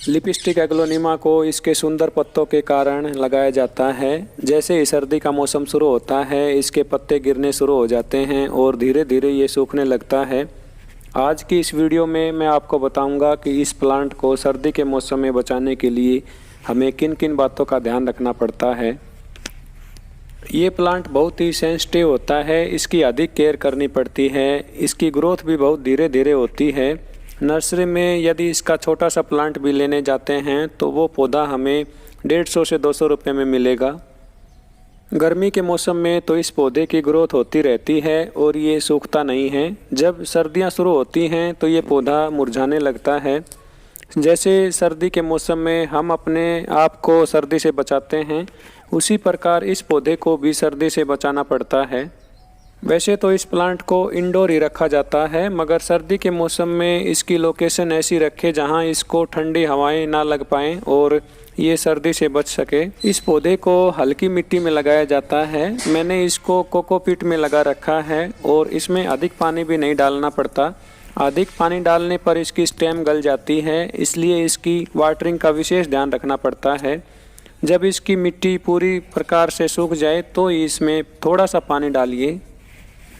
Lipstick aglaonema को इसके सुंदर पत्तों के कारण लगाया जाता है। जैसे ही सर्दी का मौसम शुरू होता है, इसके पत्ते गिरने शुरू हो जाते हैं और धीरे धीरे ये सूखने लगता है। आज की इस वीडियो में मैं आपको बताऊंगा कि इस प्लांट को सर्दी के मौसम में बचाने के लिए हमें किन किन बातों का ध्यान रखना पड़ता है। ये प्लांट बहुत ही सेंसिटिव होता है, इसकी अधिक केयर करनी पड़ती है। इसकी ग्रोथ भी बहुत धीरे धीरे होती है। नर्सरी में यदि इसका छोटा सा प्लांट भी लेने जाते हैं तो वो पौधा हमें 150 से 200 रुपये में मिलेगा। गर्मी के मौसम में तो इस पौधे की ग्रोथ होती रहती है और ये सूखता नहीं है। जब सर्दियां शुरू होती हैं तो ये पौधा मुरझाने लगता है। जैसे सर्दी के मौसम में हम अपने आप को सर्दी से बचाते हैं, उसी प्रकार इस पौधे को भी सर्दी से बचाना पड़ता है। वैसे तो इस प्लांट को इंडोर ही रखा जाता है, मगर सर्दी के मौसम में इसकी लोकेशन ऐसी रखें जहां इसको ठंडी हवाएं ना लग पाएं और ये सर्दी से बच सके। इस पौधे को हल्की मिट्टी में लगाया जाता है। मैंने इसको कोकोपीट में लगा रखा है और इसमें अधिक पानी भी नहीं डालना पड़ता। अधिक पानी डालने पर इसकी स्टेम गल जाती है, इसलिए इसकी वाटरिंग का विशेष ध्यान रखना पड़ता है। जब इसकी मिट्टी पूरी प्रकार से सूख जाए तो इसमें थोड़ा सा पानी डालिए।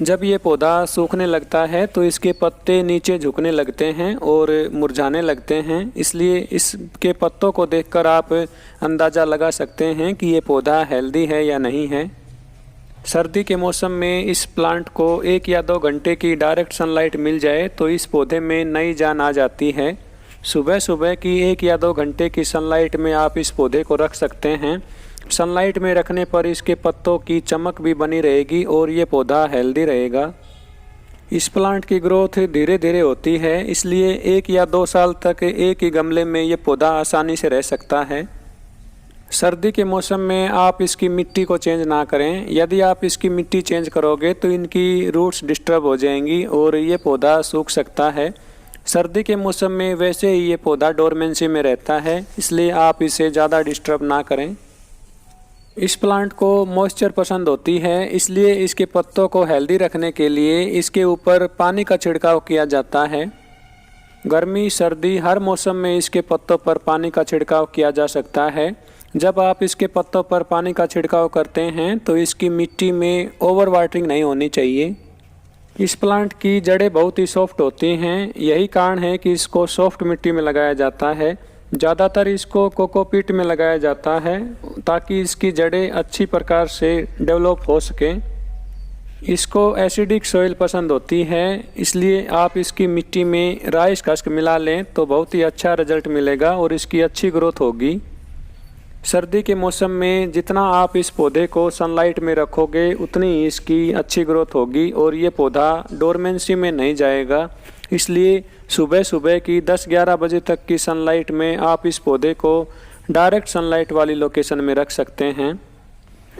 जब ये पौधा सूखने लगता है तो इसके पत्ते नीचे झुकने लगते हैं और मुरझाने लगते हैं, इसलिए इसके पत्तों को देखकर आप अंदाज़ा लगा सकते हैं कि ये पौधा हेल्दी है या नहीं है। सर्दी के मौसम में इस प्लांट को 1 या 2 घंटे की डायरेक्ट सनलाइट मिल जाए तो इस पौधे में नई जान आ जाती है। सुबह सुबह की 1 या 2 घंटे की सनलाइट में आप इस पौधे को रख सकते हैं। सनलाइट में रखने पर इसके पत्तों की चमक भी बनी रहेगी और ये पौधा हेल्दी रहेगा। इस प्लांट की ग्रोथ धीरे धीरे होती है, इसलिए 1 या 2 साल तक एक ही गमले में ये पौधा आसानी से रह सकता है। सर्दी के मौसम में आप इसकी मिट्टी को चेंज ना करें। यदि आप इसकी मिट्टी चेंज करोगे तो इनकी रूट्स डिस्टर्ब हो जाएंगी और ये पौधा सूख सकता है। सर्दी के मौसम में वैसे ही ये पौधा डोरमेंसी में रहता है, इसलिए आप इसे ज़्यादा डिस्टर्ब ना करें। इस प्लांट को मॉइस्चर पसंद होती है, इसलिए इसके पत्तों को हेल्दी रखने के लिए इसके ऊपर पानी का छिड़काव किया जाता है। गर्मी सर्दी हर मौसम में इसके पत्तों पर पानी का छिड़काव किया जा सकता है। जब आप इसके पत्तों पर पानी का छिड़काव करते हैं तो इसकी मिट्टी में ओवर वाटरिंग नहीं होनी चाहिए। इस प्लांट की जड़ें बहुत ही सॉफ्ट होती हैं, यही कारण है कि इसको सॉफ्ट मिट्टी में लगाया जाता है। ज़्यादातर इसको कोकोपीट में लगाया जाता है ताकि इसकी जड़ें अच्छी प्रकार से डेवलप हो सकें। इसको एसिडिक सॉइल पसंद होती है, इसलिए आप इसकी मिट्टी में राइस हस्क मिला लें तो बहुत ही अच्छा रिजल्ट मिलेगा और इसकी अच्छी ग्रोथ होगी। सर्दी के मौसम में जितना आप इस पौधे को सनलाइट में रखोगे उतनी ही इसकी अच्छी ग्रोथ होगी और ये पौधा डोरमेंसी में नहीं जाएगा। इसलिए सुबह सुबह की 10-11 बजे तक की सनलाइट में आप इस पौधे को डायरेक्ट सनलाइट वाली लोकेशन में रख सकते हैं।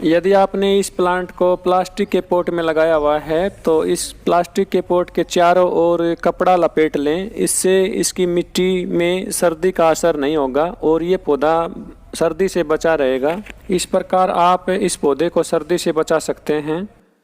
यदि आपने इस प्लांट को प्लास्टिक के पॉट में लगाया हुआ है तो इस प्लास्टिक के पॉट के चारों ओर कपड़ा लपेट लें, इससे इसकी मिट्टी में सर्दी का असर नहीं होगा और ये पौधा सर्दी से बचा रहेगा। इस प्रकार आप इस पौधे को सर्दी से बचा सकते हैं।